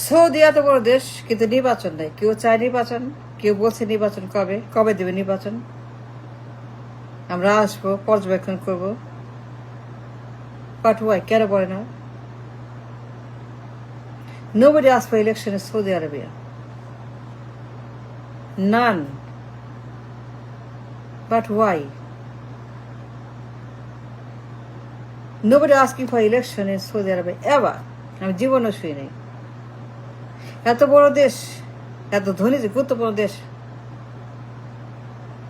Saudi এত বড় দেশ, কিন্তু নির্বাচন নেই। কেউ চায় নির্বাচন, কেউ বলছে নির্বাচন কবে কবে দেবে নির্বাচন। আমরা আসবো, পর্যবেক্ষণ করব, বাট ওয়াই, কেন বলে না? Nobody asked for election in Saudi Arabia. None. But why? Nobody asking for election in Saudi Arabia ever. আমি জীবনও শুই নাই। এত বড় দেশ, এত ধনী, গুরুত্বপূর্ণ দেশ,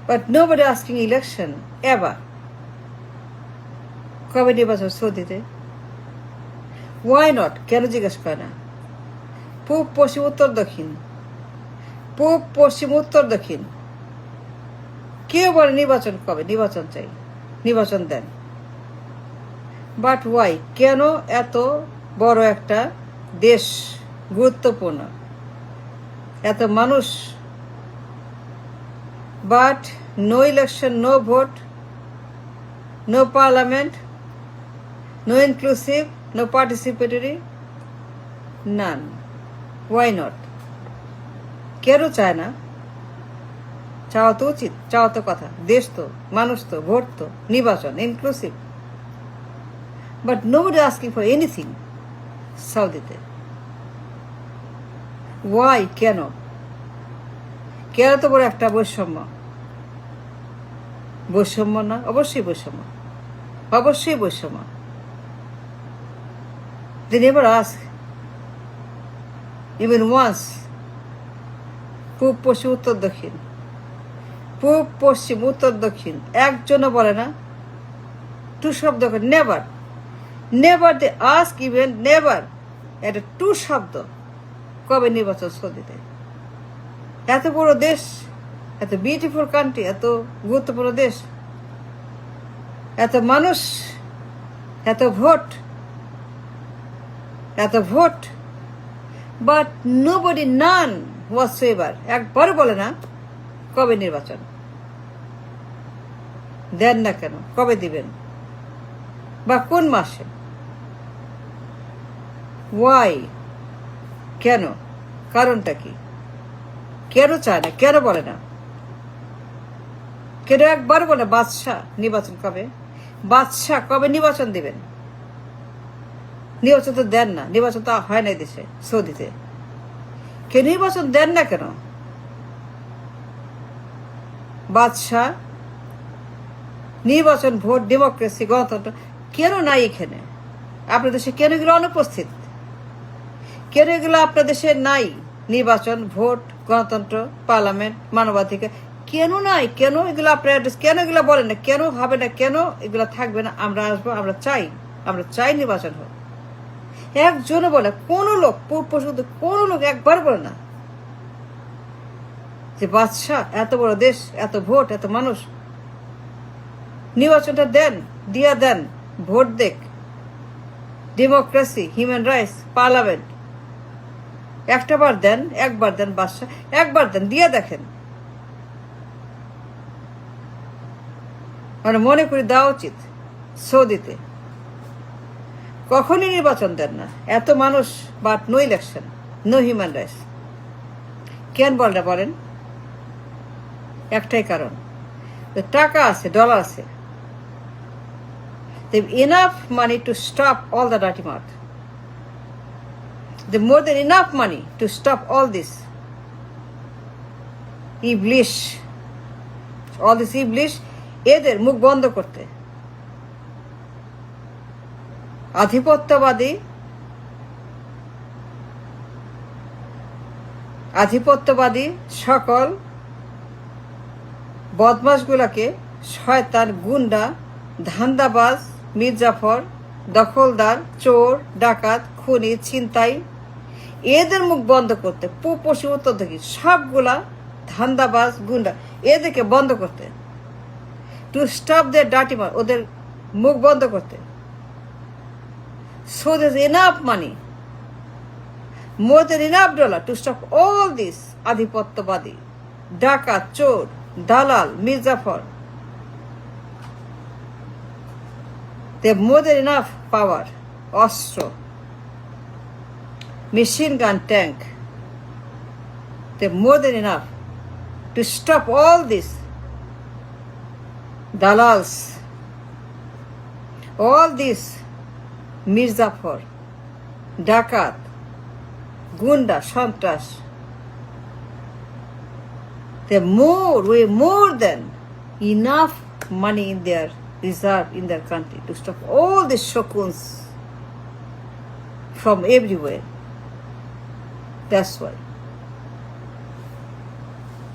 but nobody asking election ever. কবে নির্বাচন সৌদিতে? Why not? কেন জিজ্ঞেস করে না? পূব পশ্চিম উত্তর দক্ষিণ, পূব পশ্চিম উত্তর দক্ষিণ, কেউ বলে নির্বাচন কবে, নির্বাচন চাই, নির্বাচন দেন। But why? কেন এত বড় একটা দেশ, গুরুত্বপূর্ণ, এত মানুষ, but no election, no vote, no parliament, no inclusive, no participatory, none. Why not? কেন চায় না? চাওয়া তো উচিত, চাওয়া তো কথা, দেশ তো, মানুষ তো, ভোট তো, নির্বাচন, inclusive, but nobody asking for anything সৌদিতে। ওয়াই? কেন? কেন তো বড় একটা বৈষম্য? বৈষম্য না? অবশ্যই বৈষম্য, অবশ্যই বৈষম্য। They never ask even once. পূব পশ্চিম উত্তর দক্ষিণ, পূব পশ্চিম উত্তর দক্ষিণ, একজনও বলে না টু শব্দ, never, never they ask, even never একটা টু শব্দ কবে নির্বাচন সৌদিতে। এত বড় দেশ, এত বিউটিফুল কান্ট্রি, এত গুরুত্বপূর্ণ দেশ, এত মানুষ, এত ভোট, এত ভোট, বাট নোবডি, নান হোয়াটসএভার, একবারও বলে না কবে নির্বাচন দেন না, কেন, কবে দিবেন, বা কোন মাসে। ওয়াই? কেন? কারণটা কি? কেন চায় না, কেন বলে না? কেন একবার বলে বাদশাহ নির্বাচন কবে, বাদশাহ কবে নির্বাচন দিবেন? নির্বাচন তো দেন না, নির্বাচন তো হয় না দেশে সৌদিতে, কে নির্বাচন দেন না কেন? বাদশাহ, নির্বাচন, ভোট, ডেমোক্রেসি, গণতন্ত্র কেন নাই এখানে? আপনার দেশে কেন এগুলো অনুপস্থিত? কেন এগুলো আপনার দেশে নাই? নির্বাচন, ভোট, গণতন্ত্র, পার্লামেন্ট, মানবাধিকার কেন নাই? কেন এগুলো আপনার, কেন এগুলো বলেন না? কেন হবে না? কেন এগুলো থাকবে না? আমরা আসবো, আমরা চাই নির্বাচন হোক। একজনও বলে, কোন লোক, পূর্ব কোন লোক একবার বলে না যে বাদশাহ, এত বড় দেশ, এত ভোট, এত মানুষ, নির্বাচনটা দেন, দিয়া দেন, ভোট দেখ, ডেমোক্রেসি, হিউম্যান রাইটস, পার্লামেন্ট, একটা বার দেন, একবার দেন, বাদশাহ একবার দেন, দিয়ে দেখেন। মানে মনে করি দেওয়া উচিত সৌদিতে। কখনই নির্বাচন দেন না, এত মানুষ, but no election, no human rights. কেন বলটা বলেন? একটাই কারণ, টাকা আছে, ডলার আছে, they have enough money to stop all the dirty mouth. They have more than enough money to stop all this Iblish, all this ইবলিশ, এদের মুখ বন্ধ করতে। আধিপত্যবাদী সকল বদমাশগুলাকে, শয়তান, গুন্ডা, ধান্দাবাজ, মির্জাফর, দখলদার, চোর, ডাকাত, খুনি, ছিনতাই, এদের মুখ বন্ধ করতে, পূব পশ্চিম উত্তর দক্ষিণ সবগুলা ধান্দাবাজ, গুন্ডা, এদেরকে বন্ধ করতে, to stop their dirty mouth, ওদের মুখ বন্ধ করতে। So there's enough money, more than enough dollar to stop all this আধিপত্যবাদী, ডাকাত, চোর, দালাল, Mir Jafar. They have more than enough power, অস্ত্র, machine gun tank. They're more than enough to stop all these dalals, all these Mirzapur, Dakat, Gunda, Shantrash. They're way more than enough money in their reserve in their country to stop all these shokuns from everywhere. That's why.